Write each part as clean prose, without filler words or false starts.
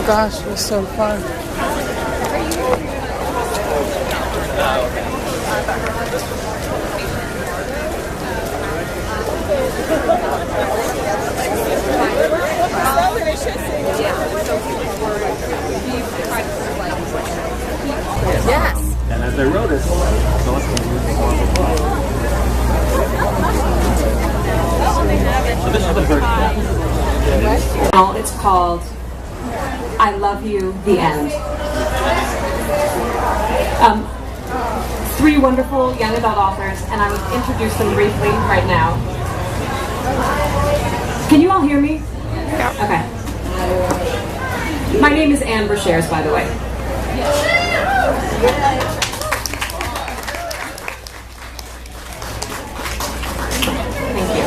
gosh, it was so fun. Yes. And as I wrote it, so this is the first one. It's called I Love You, The End. Three wonderful young adult authors, and I will introduce them briefly right now. Can you all hear me? Yeah. Okay. My name is Ann Brashares, by the way. Thank you.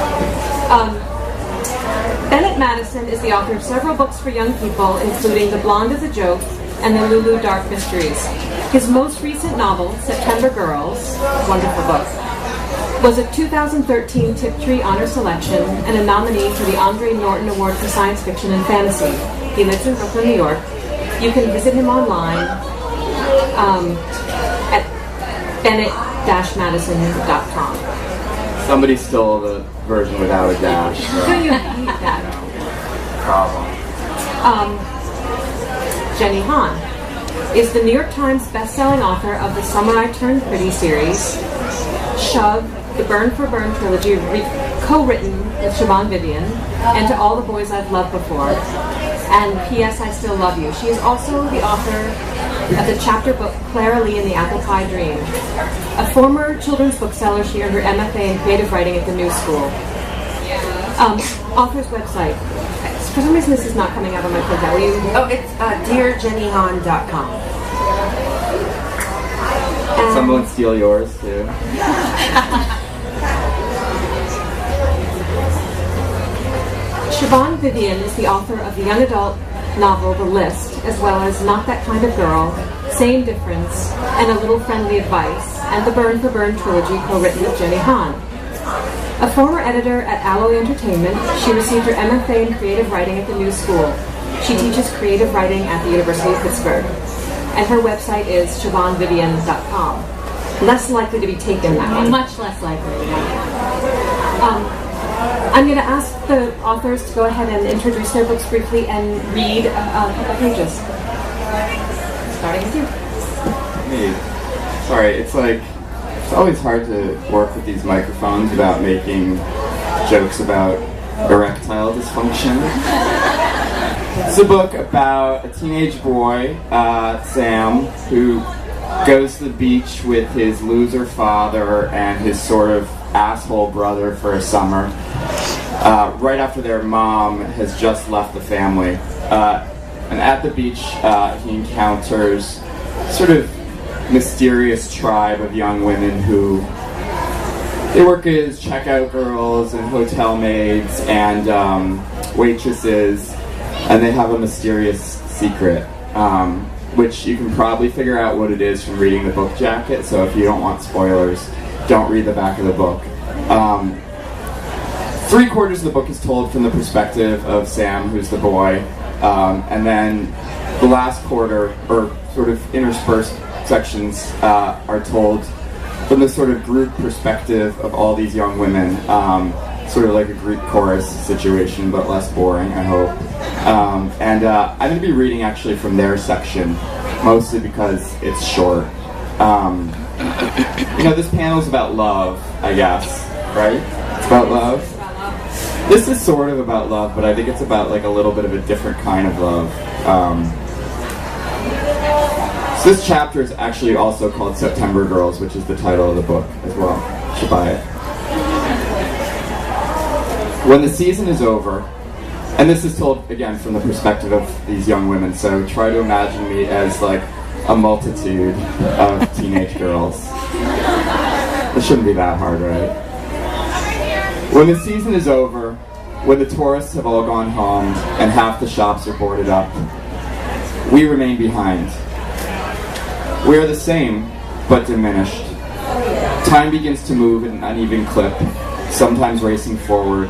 Bennett Madison is the author of several books for young people, including The Blonde is a Joke and The Lulu Dark Mysteries. His most recent novel, September Girls, wonderful book, was a 2013 Tiptree Honor Selection and a nominee for the Andre Norton Award for Science Fiction and Fantasy. He lives in Brooklyn, New York. You can visit him online at bennett-madison.com. Somebody stole the version without a dash. So you hate that. Problem. Jenny Han is the New York Times best-selling author of the Samurai Turned Pretty series, Shove, the Burn for Burn trilogy, co-written with Siobhan Vivian, and To All the Boys I've Loved Before, and P.S. I Still Love You. She is also the author of the chapter book Clara Lee and the Apple Pie Dream. A former children's bookseller, she earned her MFA in creative writing at the New School. Author's website. For some reason this is not coming out on my printout. Will you? Oh, it's dearjennyhan.com. Did someone steal yours too? Siobhan Vivian is the author of the young adult novel The List, as well as Not That Kind of Girl, Same Difference, and A Little Friendly Advice, and the Burn for Burn trilogy co-written with Jenny Han. A former editor at Alloy Entertainment, she received her MFA in creative writing at the New School. She teaches creative writing at the University of Pittsburgh. And her website is siobhanvivian.com. Less likely to be taken that way. Much less likely. I'm going to ask the authors to go ahead and introduce their books briefly and read a couple pages. Starting with you. Me. Sorry, it's always hard to work with these microphones without making jokes about erectile dysfunction. It's a book about a teenage boy, Sam, who goes to the beach with his loser father and his sort of asshole brother for a summer, right after their mom has just left the family. And at the beach, he encounters sort of mysterious tribe of young women who they work as checkout girls and hotel maids and waitresses, and they have a mysterious secret, which you can probably figure out what it is from reading the book jacket. So if you don't want spoilers, don't read the back of the book. 3/4 of the book is told from the perspective of Sam, who's the boy, and then the last quarter, or sort of interspersed sections, are told from the sort of group perspective of all these young women, sort of like a Greek chorus situation, but less boring, I hope. And I'm going to be reading actually from their section, mostly because it's short. You know, this panel's about love, I guess, right? It's about love. This is sort of about love, but I think it's about like a little bit of a different kind of love. So this chapter is actually also called September Girls, which is the title of the book as well. You should buy it. When the season is over, and this is told again from the perspective of these young women, so try to imagine me as like a multitude of teenage girls. It shouldn't be that hard, right? When the season is over, when the tourists have all gone home and half the shops are boarded up, we remain behind. We are the same, but diminished. Time begins to move at an uneven clip, sometimes racing forward,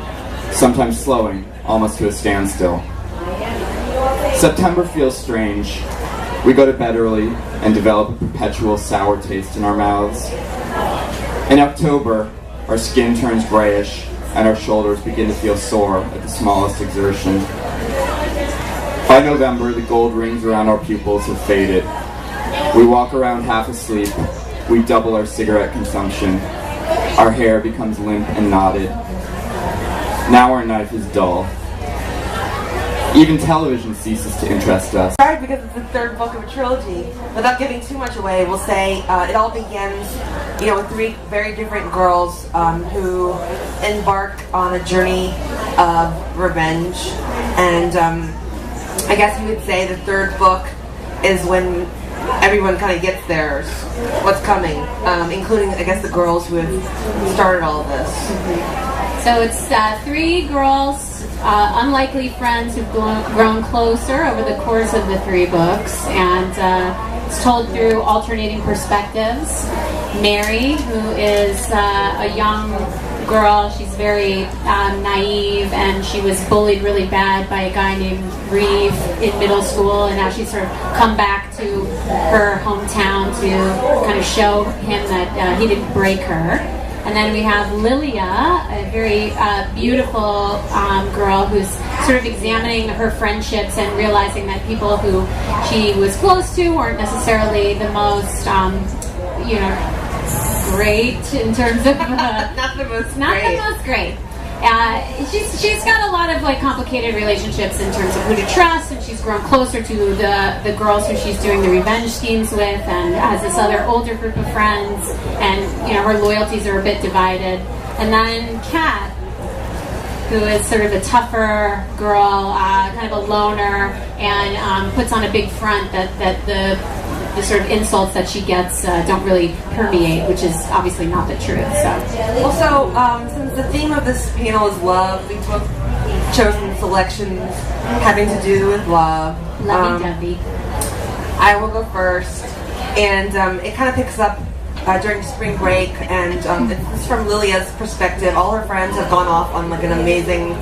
sometimes slowing, almost to a standstill. September feels strange. We go to bed early and develop a perpetual sour taste in our mouths. In October, our skin turns grayish and our shoulders begin to feel sore at the smallest exertion. By November, the gold rings around our pupils have faded. We walk around half asleep. We double our cigarette consumption. Our hair becomes limp and knotted. Now our knife is dull. Even television ceases to interest us. Sorry, because it's the third book of a trilogy. Without giving too much away, we'll say it all begins, with three very different girls who embark on a journey of revenge. And I guess you would say the third book is when everyone kind of gets theirs, what's coming, including, I guess, the girls who have started all of this. So it's three girls, unlikely friends who've grown closer over the course of the three books, and it's told through alternating perspectives. Mary, who is a young girl, she's very naive, and she was bullied really bad by a guy named Reeve in middle school, and now she's sort of come back to her hometown to kind of show him that he didn't break her. And then we have Lilia, a very beautiful girl who's sort of examining her friendships and realizing that people who she was close to weren't necessarily the most, great in terms of not the most great. She's got a lot of complicated relationships in terms of who to trust, and she's grown closer to the girls who she's doing the revenge schemes with, and has this other older group of friends, and her loyalties are a bit divided. And then Kat, who is sort of a tougher girl, kind of a loner, and puts on a big front that the sort of insults that she gets don't really permeate, which is obviously not the truth. So, also, since the theme of this panel is love, we've both chosen selections having to do with love. Lovey-dovey. I will go first, and it kind of picks up during spring break, and it's from Lilia's perspective. All her friends have gone off on an amazing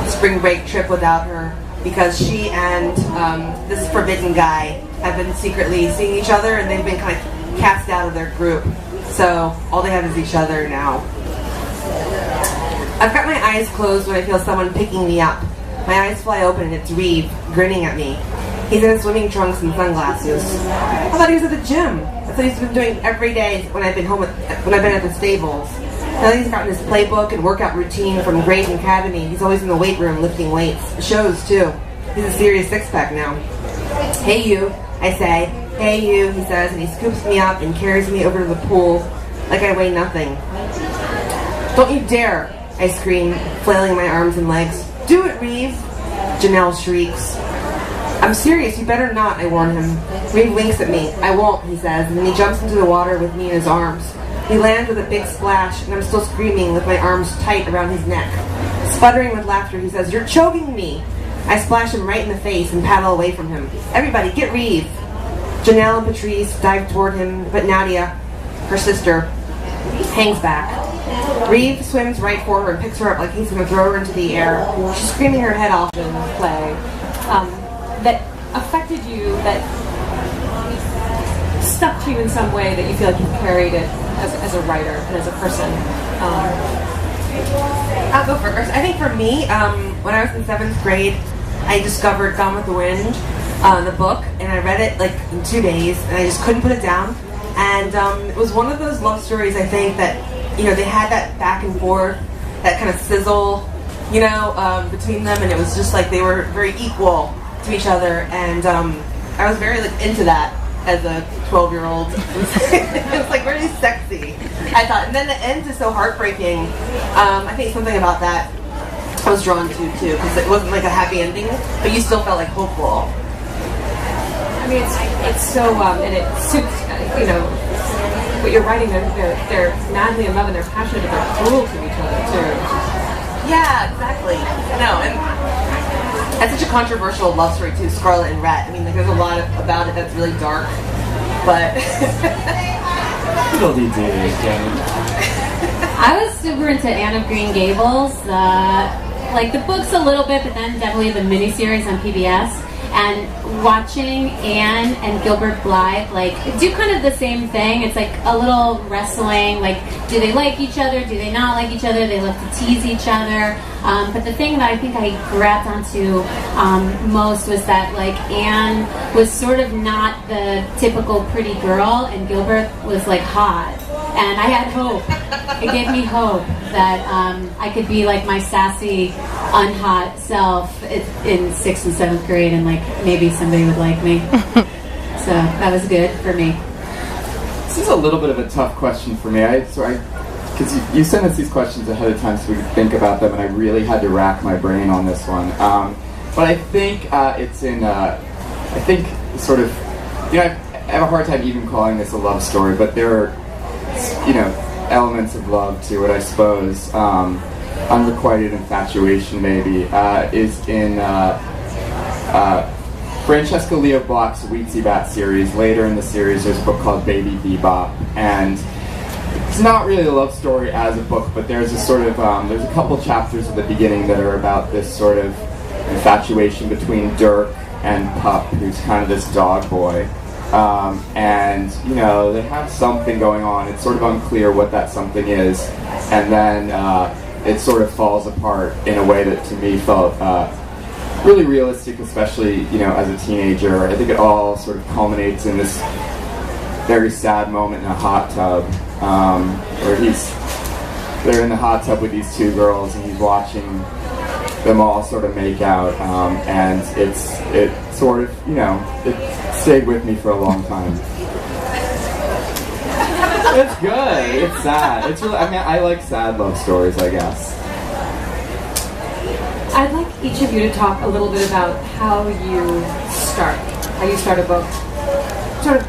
spring break trip without her, because she and this forbidden guy have been secretly seeing each other, and they've been kind of cast out of their group. So all they have is each other now. I've got my eyes closed when I feel someone picking me up. My eyes fly open and it's Reeve grinning at me. He's in swimming trunks and sunglasses. I thought he was at the gym. That's what he's been doing every day when I've been at the stables. Now that he's gotten his playbook and workout routine from Gray's Academy, he's always in the weight room lifting weights. It shows too. He's a serious six-pack now. Hey you, I say. Hey you, he says, and he scoops me up and carries me over to the pool like I weigh nothing. Don't you dare, I scream, flailing my arms and legs. Do it, Reeve, Janelle shrieks. I'm serious, you better not, I warn him. Reeve winks at me. I won't, he says, and then he jumps into the water with me in his arms. We land with a big splash, and I'm still screaming with my arms tight around his neck. Sputtering with laughter, he says, "You're choking me!" I splash him right in the face and paddle away from him. Everybody, get Reeve! Janelle and Patrice dive toward him, but Nadia, her sister, hangs back. Reeve swims right for her and picks her up like he's going to throw her into the air. She's screaming her head off. Play that affected you, that stuck to you in some way, that you feel like you carried it as a writer and as a person. I'll go first. I think for me, when I was in 7th grade, I discovered Gone with the Wind, the book, and I read it in 2 days, and I just couldn't put it down. And it was one of those love stories, I think, that they had that back and forth, that kind of sizzle, between them, and it was just like they were very equal to each other, and I was very into that as a 12-year-old. It was really sexy, I thought. And then the end is so heartbreaking. I think something about that I was drawn to too, because it wasn't a happy ending, but you still felt hopeful. I mean, it's so and it suits what you're writing. They're madly in love and they're passionate, but they're cruel to each other too. Yeah, exactly. No, and that's such a controversial love story too, Scarlet and Rhett. I mean, there's a lot about it that's really dark, but Little details, I was super into Anne of Green Gables. like the books a little bit, but then definitely the miniseries on PBS. And watching Anne and Gilbert Blythe like do kind of the same thing. It's like a little wrestling, like do they like each other, do they not like each other, they love to tease each other. But the thing that I think I grabbed onto most was that like Anne was sort of not the typical pretty girl and Gilbert was like hot. And I had hope. It gave me hope that I could be like my sassy, unhot self in 6th and 7th grade, and like maybe somebody would like me. So that was good for me. This is a little bit of a tough question for me. Because you sent us these questions ahead of time so we could think about them, and I really had to rack my brain on this one. But I think it's in. I think sort of. I have a hard time even calling this a love story, but there are, elements of love to it, I suppose. Unrequited infatuation, maybe, is in Francesca Leo Bloch's Weetzie Bat series. Later in the series, there's a book called Baby Bebop, and it's not really a love story as a book, but there's a sort of, there's a couple chapters at the beginning that are about this sort of infatuation between Dirk and Pup, who's kind of this dog boy. And they have something going on. It's sort of unclear what that something is, and then it sort of falls apart in a way that to me felt really realistic, especially as a teenager. I think it all sort of culminates in this very sad moment in a hot tub, where they're in the hot tub with these two girls, and he's watching them all sort of make out, and it sort of it stayed with me for a long time. It's good. It's sad. It's really. I like sad love stories, I guess. I'd like each of you to talk a little bit about how you start a book. Sort of.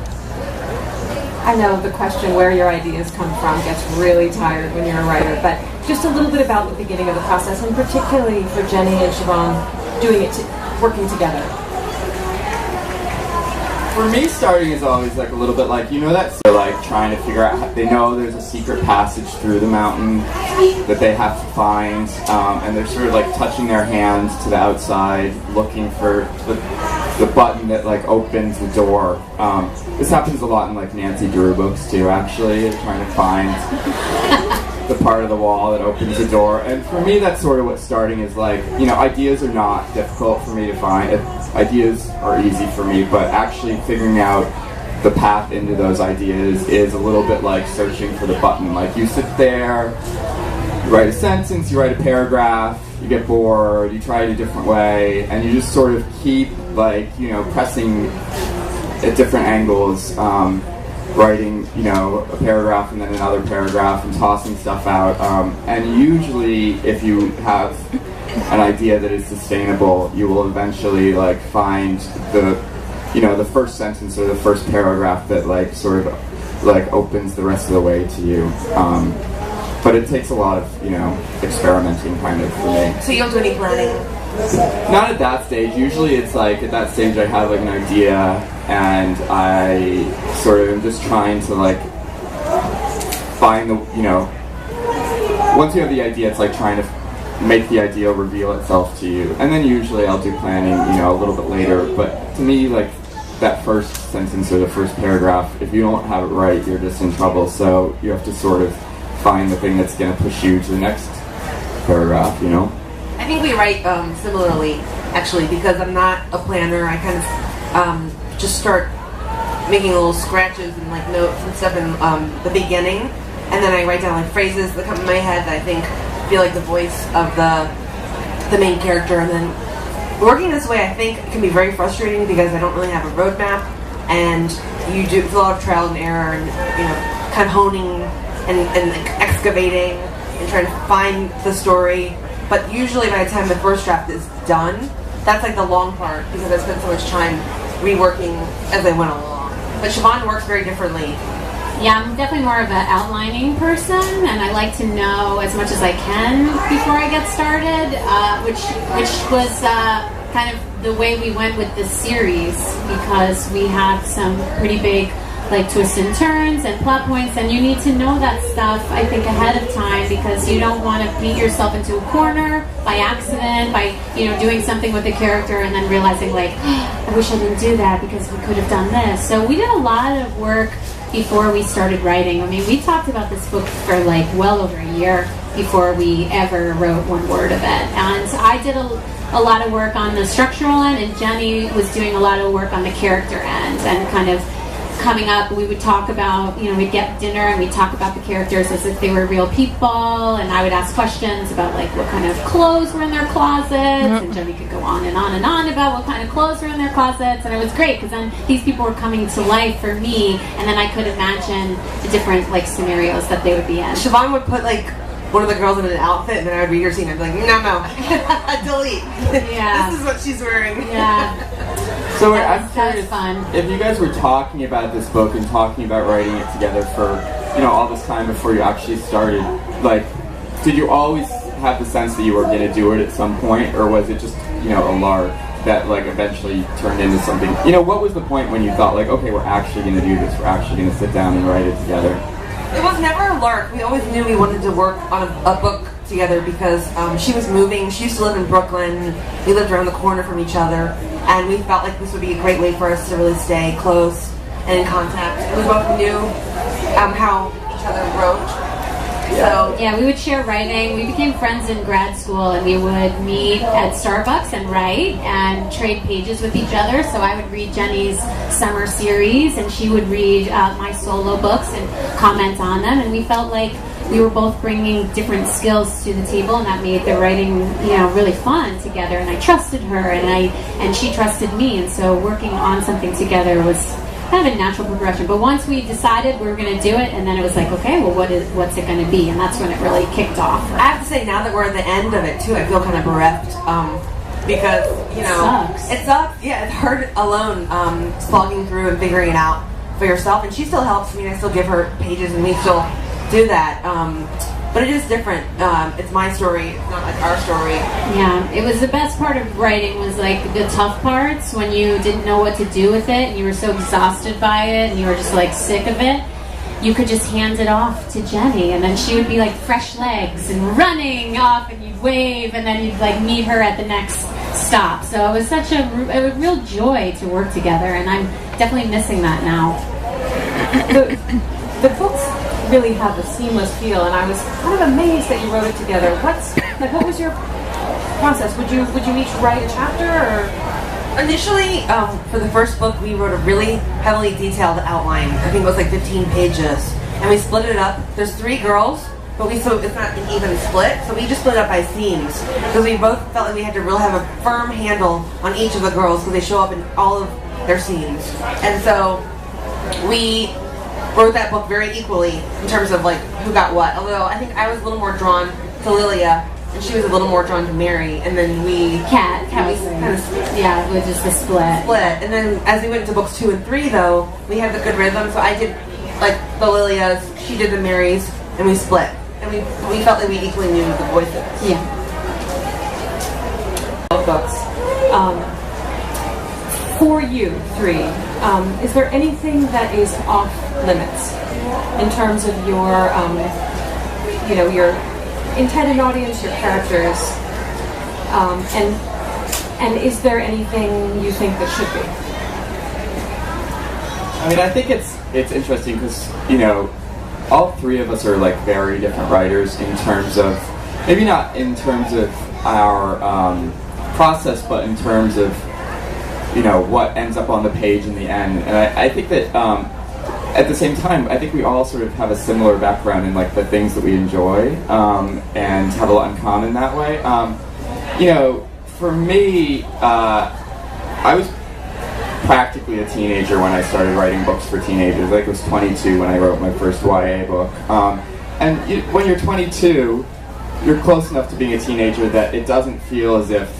I know the question where your ideas come from gets really tired when you're a writer, but just a little bit about the beginning of the process, and particularly for Jenny and Siobhan working together. For me, starting is always like a little bit like, that they're like trying to figure out, they know there's a secret passage through the mountain that they have to find, and they're sort of like touching their hands to the outside, looking for the button that like opens the door. This happens a lot in like Nancy Drew books too, actually, trying to find the part of the wall that opens the door. And for me, that's sort of what starting is like. Ideas are not difficult for me to find. Ideas are easy for me, but actually figuring out the path into those ideas is a little bit like searching for the button. Like you sit there, you write a sentence, you write a paragraph, you get bored, you try it a different way, and you just sort of keep like, pressing at different angles, writing, a paragraph and then another paragraph and tossing stuff out. And usually if you have an idea that is sustainable, you will eventually like find the first sentence or the first paragraph that like sort of like opens the rest of the way to you. But it takes a lot of experimenting kind of for me. So you don't do any planning? Not at that stage. Usually it's like at that stage I have like an idea and I sort of am just trying to like find the once you have the idea, it's like trying to make the idea reveal itself to you, and then usually I'll do planning a little bit later. But to me, like that first sentence or the first paragraph, if you don't have it right, you're just in trouble. So you have to sort of find the thing that's going to push you to the next paragraph. I think we write similarly, actually, because I'm not a planner. I kind of just start making little scratches and like notes and stuff in the beginning, and then I write down like phrases that come in my head that I think feel like the voice of the main character. And then working this way, I think, can be very frustrating because I don't really have a roadmap, and you do a lot of trial and error, and kind of honing and excavating and trying to find the story. But usually by the time the first draft is done, that's like the long part because I spent so much time reworking as I went along. But Siobhan works very differently. Yeah, I'm definitely more of an outlining person, and I like to know as much as I can before I get started, which was kind of the way we went with this series, because we have some pretty big like twists and turns and plot points, and you need to know that stuff, I think, ahead of time, because you don't want to beat yourself into a corner by accident, by, you know, doing something with the character and then realizing, like, oh, I wish I didn't do that because we could have done this. So we did a lot of work before we started writing. I mean, we talked about this book for like well over a year before we ever wrote one word of it. And I did a lot of work on the structural end, and Jenny was doing a lot of work on the character end, and kind of coming up, we would talk about, you know, we'd get dinner and we'd talk about the characters as if they were real people, and I would ask questions about like what kind of clothes were in their closets, and Jenny could go on and on and on about what kind of clothes were in their closets, and it was great because then these people were coming to life for me, and then I could imagine the different like scenarios that they would be in. Siobhan would put like one of the girls in an outfit, and then I would read her scene and I'd be like, no, delete. Yeah. This is what she's wearing. Yeah. So That I'm was curious, fun. if you guys were talking about this book and talking about writing it together for, you know, all this time before you actually started, like, did you always have the sense that you were going to do it at some point, or was it just, you know, a lark that like eventually turned into something? You know, what was the point when you thought like, okay, we're actually going to do this, we're actually going to sit down and write it together? It was never a lark. We always knew we wanted to work on a book together because she was moving. She used to live in Brooklyn. We lived around the corner from each other, and we felt like this would be a great way for us to really stay close and in contact. We both knew how each other wrote. So yeah, we would share writing. We became friends in grad school, and we would meet at Starbucks and write and trade pages with each other. So I would read Jenny's summer series, and she would read my solo books and comment on them. And we felt like we were both bringing different skills to the table, and that made the writing, you know, really fun together. And I trusted her, and she trusted me. And so working on something together was kind of a natural progression. But once we decided we were going to do it, and then it was like, okay, well, what's it going to be? And that's when it really kicked off. I have to say, now that we're at the end of it too, I feel kind of bereft because, you know, it sucks. Yeah, it's hard alone, slogging through and figuring it out for yourself. And she still helps me. I still give her pages, and we still do that. But it is different. It's my story. It's not like our story. Yeah, it was the best part of writing was like the tough parts when you didn't know what to do with it and you were so exhausted by it and you were just like sick of it. You could just hand it off to Jenny, and then she would be like fresh legs and running off, and you'd wave, and then you'd like meet her at the next stop. So it was such a real joy to work together, and I'm definitely missing that now. The books really have a seamless feel, and I was kind of amazed that you wrote it together. What was your process? Would you each write a chapter, or? Initially, for the first book, we wrote a really heavily detailed outline. I think it was like 15 pages, and we split it up. There's 3 girls, but it's not an even split, so we just split it up by scenes because we both felt like we had to really have a firm handle on each of the girls because they show up in all of their scenes, and so we wrote that book very equally in terms of like who got what. Although I think I was a little more drawn to Lilia, and she was a little more drawn to Mary, and then Cat was kind of yeah, it was just a split. And then as we went to books 2 and 3, though, we had the good rhythm. So I did like the Lilias, she did the Marys, and we split. And we felt like we equally knew the voices. Yeah. Both books. For you 3, is there anything that is off limits in terms of your, your intended audience, your characters, and is there anything you think that should be? I mean, I think it's interesting because, you know, all 3 of us are like very different writers in terms of, maybe not in terms of our process, but in terms of, you know, what ends up on the page in the end. And I think that at the same time, I think we all sort of have a similar background in like the things that we enjoy and have a lot in common that way. You know, for me, I was practically a teenager when I started writing books for teenagers. Like I was 22 when I wrote my first YA book. When you're 22, you're close enough to being a teenager that it doesn't feel as if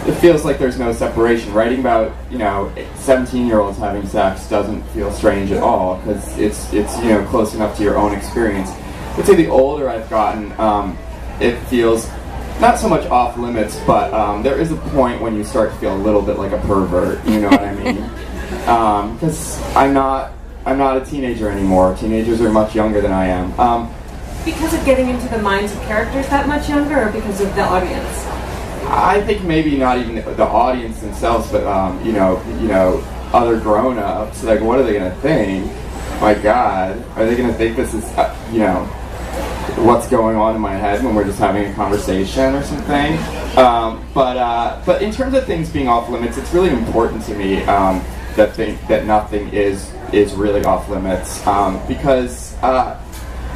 it feels like there's no separation. Writing about, you know, 17-year-olds having sex doesn't feel strange at all because it's you know, close enough to your own experience. I'd say the older I've gotten, it feels not so much off limits, but there is a point when you start to feel a little bit like a pervert. You know what I mean? because I'm not a teenager anymore. Teenagers are much younger than I am. Because of getting into the minds of characters that much younger, or because of the audience? I think maybe not even the audience themselves, but you know, other grown-ups. Like, what are they gonna think? My God, are they gonna think this is you know, what's going on in my head when we're just having a conversation or something? But in terms of things being off limits, it's really important to me that nothing is really off limits, because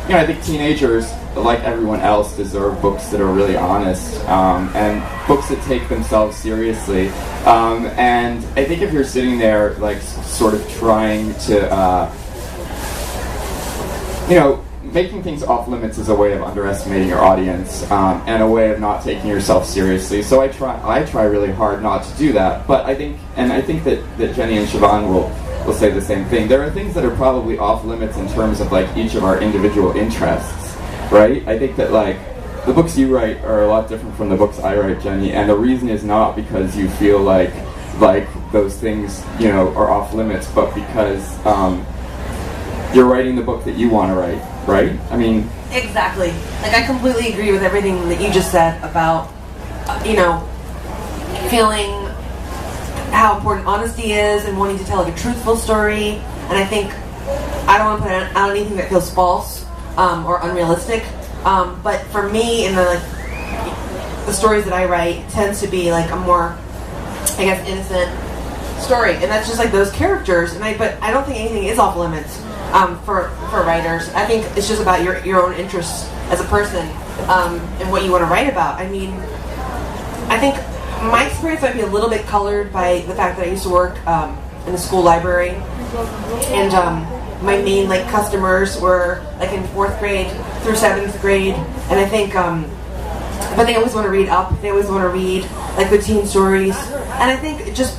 you know, I think teenagers, like everyone else, deserve books that are really honest, and books that take themselves seriously. And I think if you're sitting there, like, sort of trying to, you know, making things off limits is a way of underestimating your audience, and a way of not taking yourself seriously. So I try really hard not to do that. But I think that Jenny and Siobhan will say the same thing. There are things that are probably off limits in terms of, like, each of our individual interests, right? I think that, like, the books you write are a lot different from the books I write, Jenny, and the reason is not because you feel like those things, you know, are off limits, but because you're writing the book that you want to write, right? I mean, exactly. Like, I completely agree with everything that you just said about, you know, feeling how important honesty is and wanting to tell, like, a truthful story. And I think I don't want to put out anything that feels false or unrealistic. But for me, in the stories that I write, tends to be like a more, I guess, innocent story, and that's just like those characters. But I don't think anything is off limits for writers. I think it's just about your own interests as a person and what you want to write about. I mean, I think my experience might be a little bit colored by the fact that I used to work in the school library, and my main, like, customers were, like, in 4th grade through 7th grade, and I think, but they always want to read up. They always want to read, like, the teen stories, and I think it just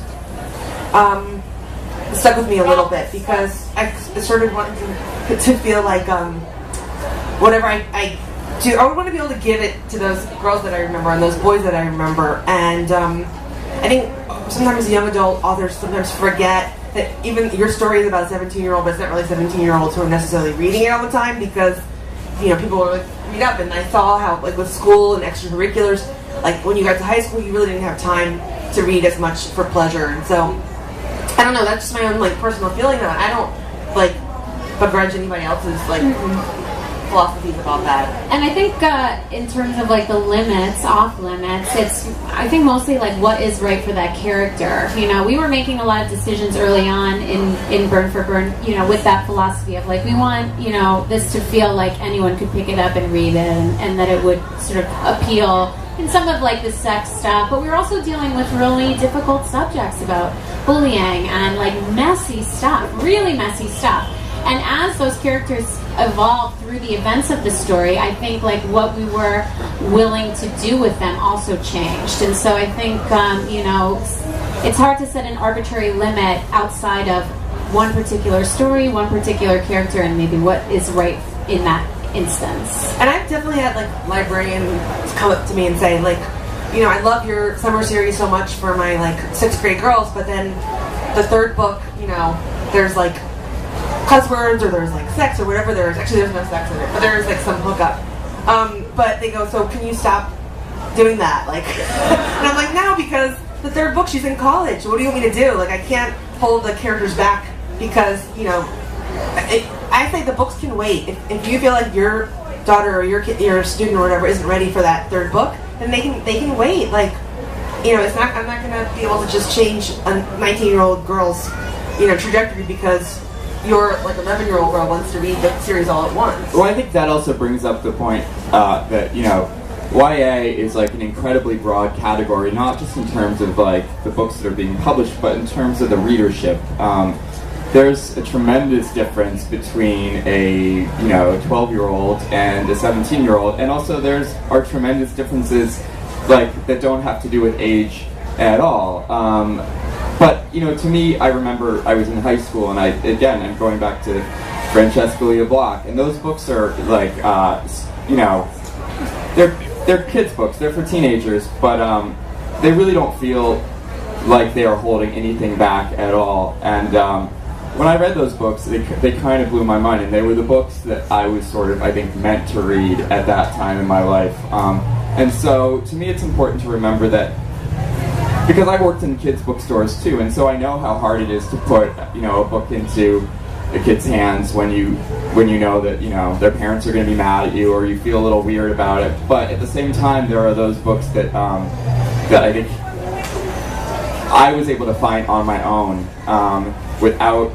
stuck with me a little bit, because I started wanting to feel like whatever I do, I would want to be able to give it to those girls that I remember and those boys that I remember. And I think sometimes young adult authors sometimes forget that even your story is about a 17-year-old, but it's not really 17-year-olds who are necessarily reading it all the time, because, you know, people are like, read up. And I saw how, like, with school and extracurriculars, like, when you got to high school, you really didn't have time to read as much for pleasure. And so, I don't know, that's just my own, like, personal feeling that I don't, like, begrudge anybody else's, like, philosophies about that. And I think in terms of, like, the limits, off limits, it's, I think, mostly like what is right for that character. You know, we were making a lot of decisions early on in Burn for Burn, you know, with that philosophy of, like, we want, you know, this to feel like anyone could pick it up and read it, and that it would sort of appeal in some of, like, the sex stuff, but we were also dealing with really difficult subjects about bullying and, like, messy stuff, really messy stuff. And as those characters evolved through the events of the story, I think, like, what we were willing to do with them also changed. And so I think, you know, it's hard to set an arbitrary limit outside of one particular story, one particular character, and maybe what is right in that instance. And I've definitely had, like, librarians come up to me and say, like, you know, I love your summer series so much for my, like, 6th grade girls, but then the 3rd book, you know, there's, like, cuss words, or there's, like, sex, or whatever there is. Actually, there's no sex in it, but there's, like, some hookup. But they go, so can you stop doing that? Like, and I'm like, no, because the 3rd book, she's in college. What do you want me to do? Like, I can't hold the characters back because, you know, I say the books can wait. If you feel like your daughter or your kid, your student or whatever isn't ready for that 3rd book, then they can wait. Like, you know, I'm not gonna be able to just change a 19-year-old girl's, you know, trajectory because your, like, 11-year-old girl wants to read the series all at once. Well, I think that also brings up the point that, you know, YA is, like, an incredibly broad category, not just in terms of, like, the books that are being published, but in terms of the readership. There's a tremendous difference between a, you know, 12-year-old and a 17-year-old, and also are tremendous differences, like, that don't have to do with age at all. But, you know, to me, I remember I was in high school, and I'm going back to Francesca Lia Block, and those books are, like, you know, they're kids' books, they're for teenagers, but they really don't feel like they are holding anything back at all. And when I read those books, they kind of blew my mind, and they were the books that I was sort of, I think, meant to read at that time in my life. And so, to me, it's important to remember that, because I worked in kids' bookstores too, and so I know how hard it is to put, a book into a kid's hands when you know that, their parents are going to be mad at you, or you feel a little weird about it. But at the same time, there are those books that that I think I was able to find on my own, without,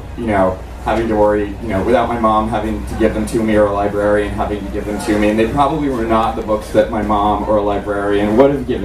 having to worry, without my mom having to give them to me, or a librarian having to give them to me. And they probably were not the books that my mom or a librarian would have given